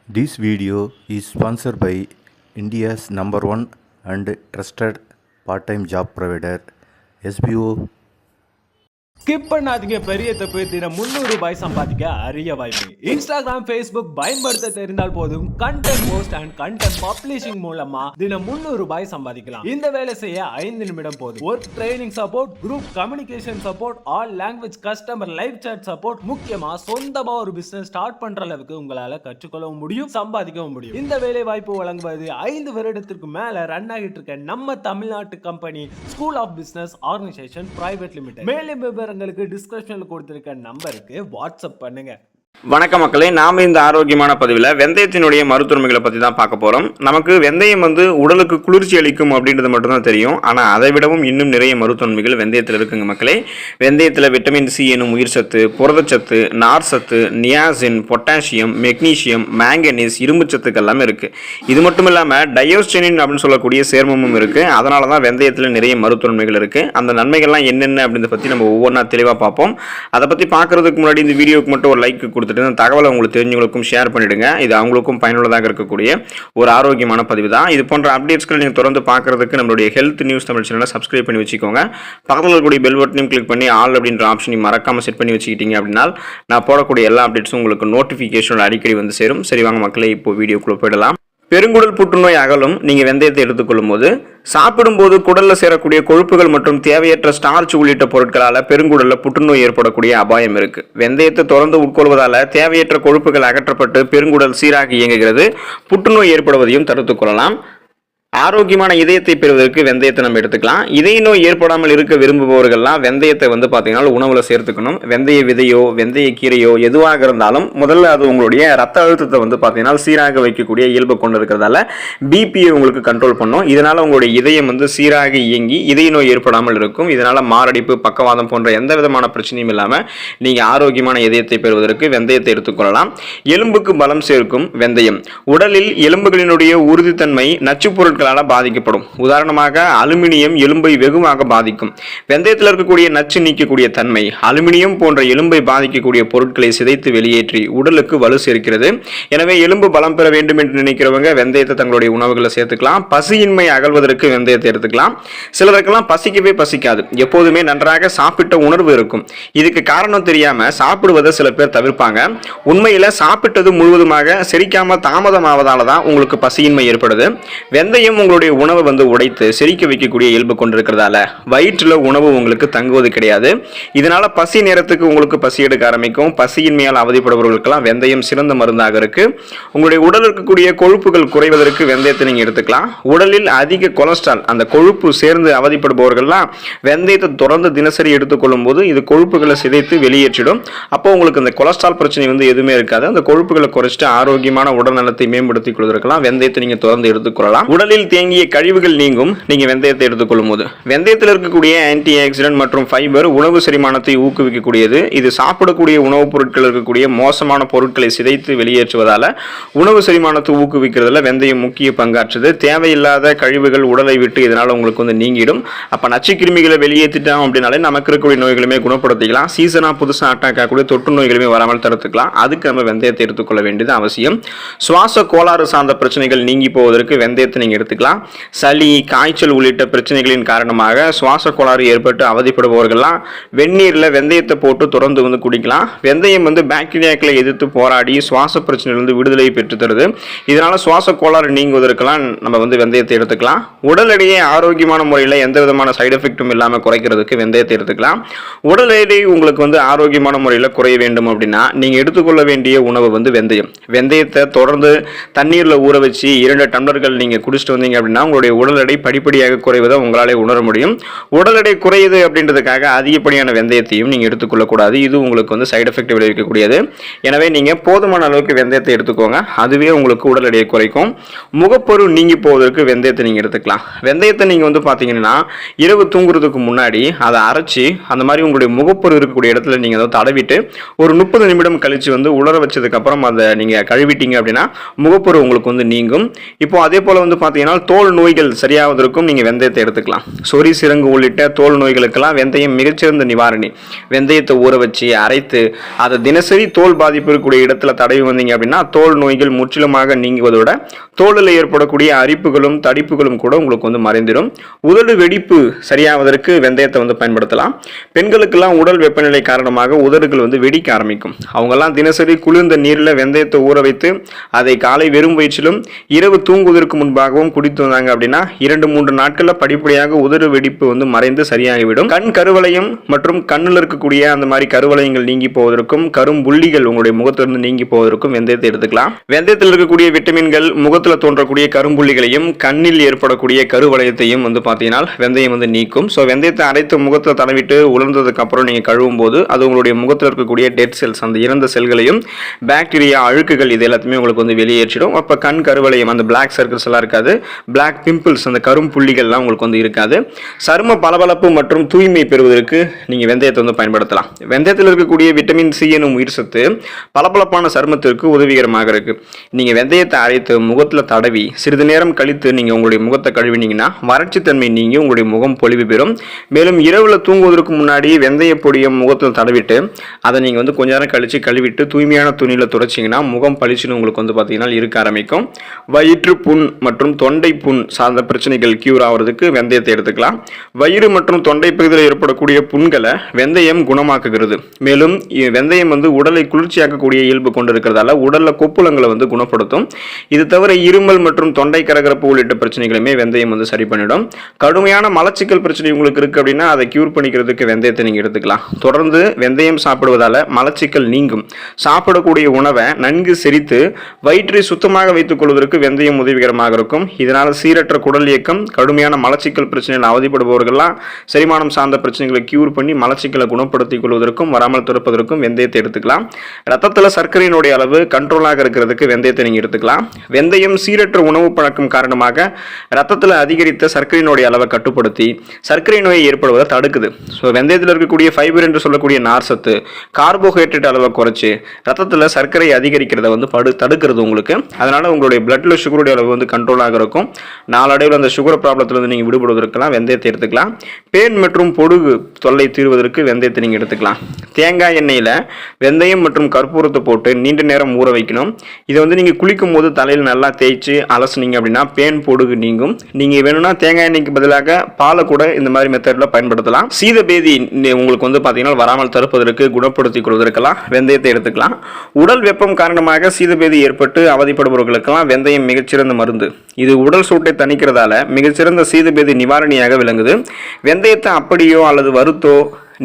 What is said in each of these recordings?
This video is sponsored by India's number one and trusted part-time job provider, SBO. Skip பண்ணாதீங்க, பெரிய தப்பு. தினம் 300 ரூபாய் சம்பாதிக்க அரிய வாய்ப்பு. இன்ஸ்டாகிராம், ஃபேஸ்புக் பயன்படுத்த தெரிந்தால் போதும் content post and content publishing மூலமா தினம் 300 ரூபாய் சம்பாதிக்கலாம். இந்த வேலை செய்ய 5 நிமிடம் போதும். Work training support, group communication support, all language customer live chat support, முக்கியமா சொந்தமா ஒரு பிசினஸ் ஸ்டார்ட் பண்ற அளவுக்கு உங்களால கற்றுக்கொள்ளவும் முடியும், சம்பாதிக்கவும் முடியும். இந்த வேலை வாய்ப்பு வழங்குவது 5 வருடத்திற்கு மேல ரன் ஆகிட்டு இருக்க நம்ம தமிழ்நாட்டு company school of business organisation private limited. மேலும் விவரங்களுக்கு டிஸ்கிரிப்ஷன்ல கொடுத்திருக்க நம்பருக்கு வாட்ஸ்அப் பண்ணுங்க. வணக்கம் மக்களே, நாம் இந்த ஆரோக்கியமான பதிவில் வெந்தயத்தினுடைய மருத்துவமைகளை பற்றி தான் பார்க்க போகிறோம். நமக்கு வெந்தயம் உடலுக்கு குளிர்ச்சி அளிக்கும் அப்படின்றது மட்டும்தான் தெரியும். ஆனால் அதை விடவும் இன்னும் நிறைய மருத்துவமைகள் வெந்தயத்தில் இருக்குங்க மக்களே. வெந்தயத்தில் விட்டமின் சி எனும் உயிர் சத்து, புரதச்சத்து, நார் சத்து, நியாசின், பொட்டாசியம், மெக்னீசியம், மேங்கனீஸ், இரும்பு சத்துக்கள் எல்லாமே இருக்குது. இது மட்டும் இல்லாமல் டயோஸ்டெனின் அப்படின்னு சொல்லக்கூடிய சேர்மமும் இருக்குது. அதனால தான் வெந்தயத்தில் நிறைய மருத்துவமைகள் இருக்குது. அந்த நன்மைகள்லாம் என்னென்ன அப்படின்றத பற்றி நம்ம ஒவ்வொன்றா தெளிவாக பார்ப்போம். அதை பற்றி பார்க்குறதுக்கு முன்னாடி இந்த வீடியோக்கு மட்டும் ஒரு லைக் கொடுத்துட்டு தகவலை உங்களுக்கு தெரிஞ்சவங்களுக்கும் ஷேர் பண்ணிடுங்க. இது அவங்களுக்கும் பயனுள்ளதாக இருக்கக்கூடிய ஒரு ஆரோக்கியமான பதிவு தான். இது போன்ற அப்டேட்ஸ்களை நீங்கள் தொடர்ந்து பார்க்கறதுக்கு நம்மளுடைய ஹெல்த் நியூஸ் தமிழ் சேனலை சப்ஸ்கிரைப் பண்ணி வச்சுக்கோங்க. பக்கத்தில் இருக்கக்கூடிய பெல் பட்டனையும் கிளிக் பண்ணி ஆல் அப்படின்ற ஆப்ஷனையும் மறக்காமல் செட் பண்ணி வச்சுக்கிட்டீங்க அப்படின்னா நான் போடக்கூடிய எல்லா அப்டேட்ஸும் உங்களுக்கு நோட்டிஃபிகேஷன் அடிக்கடி வந்து சேரும். சரி வாங்க மக்களே, இப்போ வீடியோக்குள்ளே போயிடலாம். பெருங்குடல் புற்றுநோய் அகலும் நீங்கள் வெந்தயத்தை எடுத்துக்கொள்ளும் போது சாப்பிடும்போது குடலில் சேரக்கூடிய கொழுப்புகள் மற்றும் தேவையற்ற ஸ்டார்ச் உள்ளிட்ட பொருட்களால் பெருங்குடலில் புற்றுநோய் ஏற்படக்கூடிய அபாயம் இருக்குது. வெந்தயத்தை தொடர்ந்து உட்கொள்வதால் தேவையற்ற கொழுப்புகள் அகற்றப்பட்டு பெருங்குடல் சீராக இயங்குகிறது. புற்றுநோய் ஏற்படுவதையும் தடுத்துக் கொள்ளலாம். ஆரோக்கியமான இதயத்தை பெறுவதற்கு வெந்தயத்தை நம்ம எடுத்துக்கலாம். இதய நோய் ஏற்படாமல் இருக்க விரும்புபவர்கள்லாம் வெந்தயத்தை பார்த்தீங்கன்னா உணவில் சேர்த்துக்கணும். வெந்தய விதையோ வெந்தய கீரையோ எதுவாக இருந்தாலும் முதல்ல அது உங்களுடைய ரத்த அழுத்தத்தை பார்த்தீங்கன்னா சீராக வைக்கக்கூடிய இயல்பு கொண்டு இருக்கிறதால பிபியை உங்களுக்கு கண்ட்ரோல் பண்ணும். இதனால் உங்களுடைய இதயம் சீராக இயங்கி இதய நோய் ஏற்படாமல் இருக்கும். இதனால் மாரடைப்பு, பக்கவாதம் போன்ற எந்த விதமான பிரச்சனையும் இல்லாமல் நீங்கள் ஆரோக்கியமான இதயத்தை பெறுவதற்கு வெந்தயத்தை எடுத்துக்கொள்ளலாம். எலும்புக்கு பலம் சேர்க்கும் வெந்தயம் உடலில் எலும்புகளினுடைய உறுதித்தன்மை நச்சு பொருட்கள் பாதிக்கப்படும். உதாரணமாக அலுமினியம் எலும்பை வெகுவாக பாதிக்கும். வெந்தயத்தில் இருக்கக்கூடிய நச்சு நீக்கக்கூடிய தன்மை அலுமினியம் போன்ற எலும்பை பாதிக்கக்கூடிய பொருட்களை சிதைத்து வெளியேற்றி உடலுக்கு வலு சேர்க்கிறது. எனவே எலும்பு பலம் பெற வேண்டும் என்று நினைக்கிறவங்க வெந்தயத்தை தங்களுடைய உணவுகளை சேர்த்துக்கலாம். பசியின்மை அகல்வதற்கு வெந்தயத்தை எடுத்துக்கலாம். சிலருக்கெல்லாம் பசிக்கவே பசிக்காது, எப்போதுமே நன்றாக சாப்பிட்ட உணர்வு இருக்கும். இதுக்கு காரணம் தெரியாம சாப்பிடுவதை சில பேர் தவிர்ப்பாங்க. உண்மையில சாப்பிட்டது முழுவதுமாக செரிக்காம தாமதமாவதால தான் உங்களுக்கு பசியின்மை ஏற்படுது. வெந்தயம் உங்களுடைய உணவை உடைத்து செரிக்க வைக்கக்கூடிய இயல்பு கொண்டிருக்கிறதால வயிற்றில் உணவு உங்களுக்கு தங்குவது கிடையாது. இதனால பசி நேரத்துக்கு உங்களுக்கு பசி எடுக்க ஆரம்பிக்கும். பசியின்மையால் அவதிப்படுபவர்களுக்கெல்லாம் வெந்தயம் சிறந்த மருந்தாக இருக்கு. உங்களுடைய உடல் இருக்கக்கூடிய கொழுப்புகள் குறைவதற்கு வெந்தயத்தை நீங்க எடுத்துக்கலாம். உடலில் அதிக கொலஸ்ட்ரால், அந்த கொழுப்பு சேர்ந்து அவதிப்படுபவர்கள்லாம் வெந்தயத்தை தொடர்ந்து தினசரி எடுத்துக்கொள்ளும் போது இது கொழுப்புகளை சிதைத்து வெளியேற்றிடும். அப்போ உங்களுக்கு அந்த கொலஸ்ட்ரால் பிரச்சனை எதுவுமே இருக்காது. அந்த கொழுப்புகளை குறைச்சிட்டு ஆரோக்கியமான உடல் நலத்தை மேம்படுத்திக் கொள்வதற்கெல்லாம் வெந்தயத்தை நீங்க தொடர்ந்து எடுத்துக்கொள்ளலாம். உடலில் தேங்கிய கழிவுகள் நீங்கும் நீங்க வெந்தயத்தை எடுத்துக்கொள்ளும் போது. வெந்தயத்தில் இருக்கக்கூடிய ஆன்டி ஆக்சிடென்ட் மற்றும் ஃபைபர் உணவு செரிமானத்தை ஊக்குவிக்கக்கூடியது. இது சாப்பிடக்கூடிய உணவுப் பொருட்கள் இருக்கக்கூடிய மோசமான பொருட்களை சிதைத்து வெளியேற்றுவதால உணவு செரிமானத்தை ஊக்குவிக்கிறதுல வெந்தயம் முக்கிய பங்காற்றுது. தேவையில்லாத கழிவுகள் உடலை விட்டு இதனால உங்களுக்கு நீங்கிடும். அப்ப நச்சுக்கிருமிகளை வெளியேற்றிட்டோம் அப்படின்னாலே நமக்கு இருக்கக்கூடிய நோய்களுமே குணப்படுத்திக்கலாம். சீசனா புதுசாக அட்டாக் ஆகக்கூடிய தொற்று நோய்களுமே வராமல் தடுத்துக்கலாம். அதுக்கு நம்ம வெந்தயத்தை எடுத்துக்கொள்ள வேண்டியது அவசியம். சுவாச கோளாறு சார்ந்த பிரச்சனைகள் நீங்கி போவதற்கு வெந்தயத்தை நீங்க எடுத்துக்கலாம். சளி, காய்ச்சல் உள்ளிட்ட பிரச்சனைகளின் காரணமாக சுவாச கோளாறு ஏற்பட்டு அவதிப்படுபவர்கள்லாம் வெந்நீரில் வெந்தயத்தை போட்டு தொடர்ந்து குடிக்கலாம். வெந்தயம் பாக்டீரியாக்களை எதிர்த்து போராடி சுவாச பிரச்சனையிலிருந்து விடுதலை பெற்று தருது. இதனால சுவாச கோளாறு நீங்குவதற்கெல்லாம் நம்ம வெந்தயத்தை எடுத்துக்கலாம். உடல் எடையை ஆரோக்கியமான முறையில் எந்த விதமான சைடு எஃபெக்டும் இல்லாமல் குறைக்கிறதுக்கு வெந்தயத்தை எடுத்துக்கலாம். உடல் எடை உங்களுக்கு ஆரோக்கியமான முறையில் குறைய வேண்டும் அப்படின்னா நீங்க எடுத்துக்கொள்ள வேண்டிய உணவு வெந்தயம். வெந்தயத்தை தொடர்ந்து தண்ணீரில் ஊற வச்சு 2 டம்ளர்கள் நீங்க குடிச்சிட்டு வந்தீங்க அப்படின்னா உங்களுடைய உடல் எடை படிப்படியாக குறைவதை உங்களாலே உணர முடியும். உடல் எடை குறையுது அப்படின்றதுக்காக அதிகப்படியான வெந்தயத்தையும் நீங்க எடுத்துக்கொள்ளக்கூடாது. இது உங்களுக்கு சைடு எஃபெக்ட் விளைவிக்கக்கூடியது. எனவே நீங்க போதுமான அளவுக்கு வெந்தயத்தை எடுத்துக்கோங்க. அதுவே உங்களுக்கு உடல் எடையை குறைக்கும். முகப்பரு நீங்கி போவதற்கு வெந்தயத்தை நீங்க எடுத்துக்கலாம். வெந்தயத்தை நீங்க பாத்தீங்கன்னா இரவு தூங்குறதுக்கு முன்னாடி அதை அரைச்சி அந்த மாதிரி உங்களுடைய முகப்பரு இருக்கக்கூடிய இடத்துல நீங்க தடவிட்டு ஒரு 30 நிமிடம் கழிச்சு உலர வச்சதுக்கு அப்புறம் அதை நீங்க கழுவிட்டீங்க அப்படின்னா முகப்பரு உங்களுக்கு நீங்கும். இப்போ அதே போல பார்த்தீங்கன்னா தோல் நோய்கள் சரியாவதற்கும் நீங்கள் வெந்தயத்தை எடுத்துக்கலாம். சொறி சிரங்கு உள்ளிட்ட தோல் நோய்களுக்கெல்லாம் வெந்தயம் மிகச்சிறந்த நிவாரணி. வெந்தயத்தை ஊற வச்சு அரைத்து அதை தினசரி தோல் பாதிப்பு இருக்கக்கூடிய இடத்துல தடவி வந்தீங்க அப்படின்னா தோல் நோய்கள் முற்றிலுமாக நீங்குவதோட தோலில் ஏற்படக்கூடிய அரிப்புகளும் தடிப்புகளும் கூட உங்களுக்கு வந்து மறைந்திடும். உதடு வெடிப்பு சரியாவதற்கு வெந்தயத்தை வந்து பயன்படுத்தலாம். பெண்களுக்கெல்லாம் உடல் வெப்பநிலை காரணமாக உதடுகள் வந்து வெடிக்க ஆரம்பிக்கும். அவங்கெல்லாம் தினசரி குளிர்ந்த நீரில் வெந்தயத்தை ஊற வைத்து அதை காலை வெறும் வயிற்றிலும் இரவு தூங்குவதற்கு முன்பாகவும் குடித்து வந்தாங்க அப்படின்னா 2-3 நாட்களில் படிப்படியாக உதடு வெடிப்பு வந்து மறைந்து சரியாகிவிடும். கண் கருவளையம் மற்றும் கண்ணில் இருக்கக்கூடிய அந்த மாதிரி கருவளையங்கள் நீங்கி போவதற்கும் கரும்புள்ளிகள் உங்களுடைய முகத்திலிருந்து நீங்கி போவதற்கும் வெந்தயத்தை எடுத்துக்கலாம். வெந்தயத்தில் இருக்கக்கூடிய விட்டமின்கள் முகத்தில் தோன்றக்கூடிய கரும்புள்ளிகளையும் கண்ணில் ஏற்படக்கூடிய கருவளையத்தையும் வந்து பார்த்தீங்கன்னா வெந்தயம் வந்து நீக்கும். ஸோ வெந்தயத்தை அரைத்து முகத்தில் தடவிட்டு உலர்ந்ததுக்கு அப்புறம் நீங்கள் கழுவும் போது அது உங்களுடைய முகத்தில் இருக்கக்கூடிய டெட் செல்ஸ், அந்த இறந்த செல்களையும் பாக்டீரியா அழுக்குகள் இது எல்லாத்தையுமே உங்களுக்கு வந்து வெளியேற்றிடும். அப்போ கண் கருவளையம், அந்த பிளாக் சர்க்கிள்ஸ் எல்லாம் இருக்காது, பிளாக் பிம்பிள்ஸ், அந்த கரும்புள்ளிகள்லாம் உங்களுக்கு வந்து இருக்காது. சரும பளபளப்பு மற்றும் தூய்மை பெறுவதற்கு நீங்கள் வெந்தயத்தை வந்து பயன்படுத்தலாம். வெந்தயத்தில் இருக்கக்கூடிய விட்டமின் சி எனும் உயிர் சத்து பளபளப்பான சருமத்திற்கு உதவிகரமாக இருக்கு. நீங்கள் வெந்தயத்தை அரைத்து முகத்தில் தடவி சிறிது நேரம் கழித்து நீங்கள் உங்களுடைய முகத்தை கழுவினீங்கன்னா வறட்சி தன்மை நீங்கி உங்களுடைய முகம் பொலிவு பெறும். மேலும் இரவில் தூங்குவதற்கு முன்னாடி வெந்தய பொடியும் முகத்தில் தடவிட்டு அதை நீங்கள் வந்து கொஞ்ச நேரம் கழித்து கழுவிட்டு தூய்மையான துணியில் துடைச்சிங்கன்னா முகம் பளிச்சுன்னு உங்களுக்கு வந்து பார்த்தீங்கன்னா இருக்க ஆரம்பிக்கும். வயிற்று புண் மற்றும் தொண்டை புண் சார்ந்த பிரச்சனைகள் கியூர் ஆகிறதுக்கு வெந்தயத்தை எடுத்துக்கலாம். வயிறு மற்றும் தொண்டை பகுதியில் ஏற்படக்கூடிய புண்களை வெந்தயம் குணமாக்குகிறது. மேலும் வெந்தயம் வந்து உடலை குளிர்ச்சியாக்கக்கூடிய இயல்பு கொண்டு இருக்கிறதால உடலில் கொப்புளங்களை வந்து குணப்படுத்தும். இது தவிர இருமல் மற்றும் தொண்டை கரகரப்பு உள்ளிட்ட பிரச்சனைகளுமே வெந்தயம் வந்து சரி பண்ணிடும். கடுமையான மலச்சிக்கல் பிரச்சனை உங்களுக்கு இருக்கு அப்படின்னா அதை கியூர் பண்ணிக்கிறதுக்கு வெந்தயத்தை நீங்கள் எடுத்துக்கலாம். தொடர்ந்து வெந்தயம் சாப்பிடுவதால மலச்சிக்கல் நீங்கும். சாப்பிடக்கூடிய உணவை நன்கு செரித்து வயிற்றை சுத்தமாக வைத்துக் கொள்வதற்கு வெந்தயம் உதவிகரமாக இருக்கும். இதனால் சீரற்ற குடல் இயக்கம், கடுமையான மலச்சிக்கல் பிரச்சனைகள் அவதிப்படுபவர்கள்லாம் செரிமானம் சார்ந்த பிரச்சனைகளை கியூர் பண்ணி மலச்சிக்கலை குணப்படுத்திக் கொள்வதற்கும் வராமல் தடுப்பதற்கும் வெந்தயத்தை எடுத்துக்கலாம். ரத்தத்தில் சர்க்கரையினுடைய அளவு கண்ட்ரோலாக இருக்கிறதுக்கு வெந்தயத்தை நீங்கள் எடுத்துக்கலாம். வெந்தயம் சீரற்ற உணவு பழக்கம் காரணமாக ரத்தத்தில் அதிகரித்த சர்க்கரையினுடைய அளவை கட்டுப்படுத்தி சர்க்கரை நோயை ஏற்படுவதை தடுக்குது. ஸோ வெந்தயத்தில் இருக்கக்கூடிய ஃபைபர் என்று சொல்லக்கூடிய நார் சத்து கார்போஹைட்ரேட் அளவை குறைச்சி ரத்தத்தில் சர்க்கரை அதிகரிக்கிறத வந்து தடுக்கிறது உங்களுக்கு. அதனால உங்களுடைய பிளட்ல சுகருடைய அளவு வந்து கண்ட்ரோலாக இருக்கும். நாளடைவில் அந்த சுகர் ப்ராப்ளத்திலிருந்து நீங்கள் விடுபடுவதற்கெல்லாம் வெந்தயத்தை எடுத்துக்கலாம். பேன் மற்றும் பொடுகு தொல்லை தீர்வதற்கு வெந்தயத்தை நீங்கள் எடுத்துக்கலாம். தேங்காய் எண்ணெயில் வெந்தயம் மற்றும் கற்பூரத்தை போட்டு நீண்ட நேரம் ஊற வைக்கணும். இதை வந்து நீங்கள் குளிக்கும் போது தலையில் நல்லா தேய்ச்சி அலசுனீங்க அப்படின்னா பேன் பொடுகு நீங்கும். நீங்கள் வேணும்னா தேங்காய் எண்ணெய்க்கு பதிலாக பாலை கூட இந்த மாதிரி மெத்தடில் பயன்படுத்தலாம். சீதபேதி உங்களுக்கு வந்து பார்த்தீங்கன்னா வராமல் தடுப்பதற்கு குணப்படுத்திக் கொள்வதற்கெல்லாம் வெந்தயத்தை எடுத்துக்கலாம். உடல் வெப்பம் காரணமாக சீதபேதி ஏற்பட்டு அவதிப்படுபவர்களுக்கெல்லாம் வெந்தயம் மிகச்சிறந்த மருந்து. இது உடல் சூட்டை தணிக்கிறதால மிகச்சிறந்த சீதபேதி நிவாரணியாக விளங்குது. வெந்தயத்தை அப்படியோ அல்லது வறுத்தோ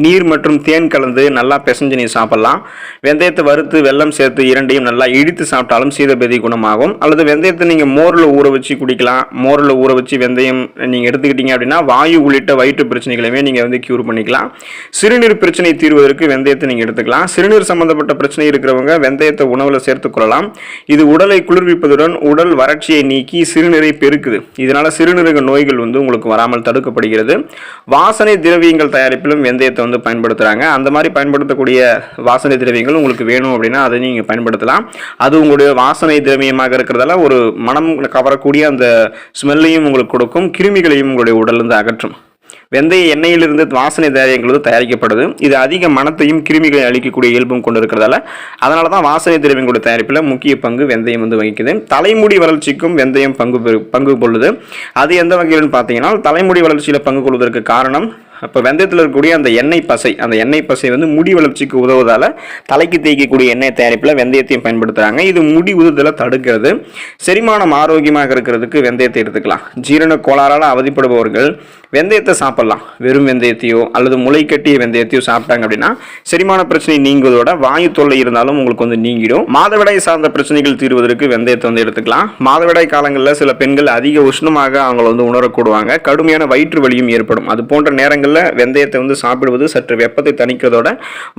நீர் மற்றும் தேன் கலந்து நல்லா பிசைஞ்சு நீ சாப்பிடலாம். வெந்தயத்தை வறுத்து வெல்லம் சேர்த்து இரண்டையும் நல்லா இடித்து சாப்பிட்டாலும் சீதபேதி குணமாகும். அல்லது வெந்தயத்தை நீங்கள் மோரில் ஊற வச்சு குடிக்கலாம். மோரில் ஊற வச்சு வெந்தயம் நீங்கள் எடுத்துக்கிட்டீங்க அப்படின்னா வாயு உள்ளிட்ட வயிற்று பிரச்சனைகளையுமே நீங்கள் வந்து கியூர் பண்ணிக்கலாம். சிறுநீர் பிரச்சனை தீர்வதற்கு வெந்தயத்தை நீங்கள் எடுத்துக்கலாம். சிறுநீர் சம்பந்தப்பட்ட பிரச்சனை இருக்கிறவங்க வெந்தயத்தை உணவில் சேர்த்துக்கொள்ளலாம். இது உடலை குளிர்விப்பதுடன் உடல் வறட்சியை நீக்கி சிறுநீரை பெருக்குது. இதனால சிறுநீரக நோய்கள் வந்து உங்களுக்கு வராமல் தடுக்கப்படுகிறது. வாசனை திரவியங்கள் தயாரிப்பிலும் வெந்தயத்தை வந்து பயன்படுத்துறாங்க. அந்த மாதிரி பயன்படுத்தக்கூடிய வாசனை திரவியங்கள் உங்களுக்கு வேணும் அப்படின்னா அதை நீங்க பயன்படுத்தலாம். அது உங்களுடைய வாசனை திரவியமாக இருக்கிறதால ஒரு மனம் கவரக்கூடிய அந்த ஸ்மெல்லையும் உங்களுக்கு கொடுக்கும், கிருமிகளையும் உங்களுடைய உடலிருந்து அகற்றும். வெந்தய எண்ணெயிலிருந்து வாசனை திரவியங்கள் தயாரிக்கப்படுது. இது அதிக மனத்தையும் கிருமிகளை அளிக்கக்கூடிய இயல்பும் கொண்டு இருக்கிறதால அதனால தான் வாசனை திரவியங்களுடைய தயாரிப்பில் முக்கிய பங்கு வெந்தயம் வந்து வகிக்குது. தலைமுடி வளர்ச்சிக்கும் வெந்தயம் பங்கு கொள்ளுது. அது எந்த வகையில்னு பார்த்தீங்கன்னா தலைமுடி வளர்ச்சியில் பங்கு கொள்வதற்கு காரணம் அப்போ வெந்தயத்தில் இருக்கக்கூடிய அந்த எண்ணெய் பசை வந்து முடி வளர்ச்சிக்கு உதவுவதால் தலைக்கு தேய்க்கக்கூடிய எண்ணெய் தயாரிப்பில் வெந்தயத்தையும் பயன்படுத்துகிறாங்க. இது முடி உதுதலை தடுக்கிறது. செரிமானம் ஆரோக்கியமாக இருக்கிறதுக்கு வெந்தயத்தை எடுத்துக்கலாம். ஜீரண கோளாறால் அவதிப்படுபவர்கள் வெந்தயத்தை சாப்பிடலாம். வெறும் வெந்தயத்தையோ அல்லது முளை கட்டிய வெந்தயத்தையோ சாப்பிட்டாங்க அப்படின்னா செரிமான பிரச்சனை நீங்குவதோட வாயு தொல்லை இருந்தாலும் உங்களுக்கு வந்து நீங்கிடும். மாதவிடாய் சார்ந்த பிரச்சனைகள் தீர்வதற்கு வெந்தயத்தை வந்து எடுத்துக்கலாம். மாதவிடாய் காலங்களில் சில பெண்கள் அதிக உஷ்ணமாக அவங்களை வந்து உணரக்கூடுவாங்க. கடுமையான வயிற்று வலியும் ஏற்படும். அது போன்ற நேரங்களில் வெந்தயத்தை வந்து சாப்பிடுவது சற்று வெப்பத்தை தணிக்கிறதோட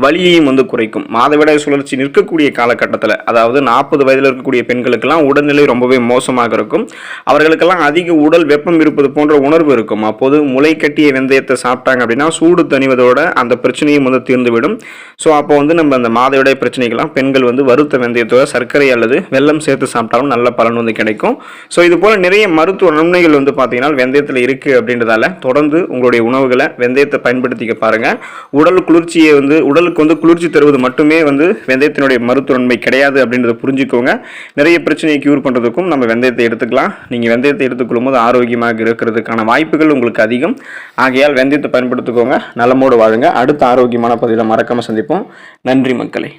வலியையும் வந்து குறைக்கும். மாதவிடாய் சுழற்சி நிற்கக்கூடிய காலகட்டத்தில், அதாவது 40 வயதில் இருக்கக்கூடிய பெண்களுக்கெல்லாம் உடல்நிலை ரொம்பவே மோசமாக இருக்கும். அவர்களுக்கெல்லாம் அதிக உடல் வெப்பம் இருப்பது போன்ற உணர்வு இருக்கும். அப்போது முளை கட்டிய வெந்தயத்தை சாப்பிட்டாங்க அப்படின்னா சூடு தணிவதோட அந்த பிரச்சனையும் வந்து தீர்ந்துவிடும். ஸோ அப்போ வந்து நம்ம அந்த மாதவிடாய் பிரச்சனைக்கெல்லாம் பெண்கள் வந்து வறுத்த வெந்தயத்தோட சர்க்கரை அல்லது வெல்லம் சேர்த்து சாப்பிட்டாலும் நல்ல பலன் வந்து கிடைக்கும். ஸோ இது போல் நிறைய மருத்துவ நன்மைகள் வந்து பார்த்தீங்கன்னா வெந்தயத்தில் இருக்குது அப்படின்றதால தொடர்ந்து உங்களுடைய உணவுகளை வெந்தயத்தை பயன்படுத்திக்க பாருங்கள். உடலுக்கு வந்து குளிர்ச்சி தருவது மட்டுமே வந்து வெந்தயத்தினுடைய மருத்துவ நன்மை கிடையாது அப்படின்றத புரிஞ்சுக்கோங்க. நிறைய பிரச்சனையை க்யூர் பண்ணுறதுக்கும் நம்ம வெந்தயத்தை எடுத்துக்கலாம். நீங்கள் வெந்தயத்தை எடுத்துக்கொள்ளும் போது ஆரோக்கியமாக இருக்கிறதுக்கான வாய்ப்புகள் உங்களுக்கு அதிகம். ஆகையால் வெந்தயத்தை பயன்படுத்திக்கோங்க. நலமோடு வாழுங்க. அடுத்த ஆரோக்கியமான பதிவில் மறக்காமல் சந்திப்போம். நன்றி மக்களே.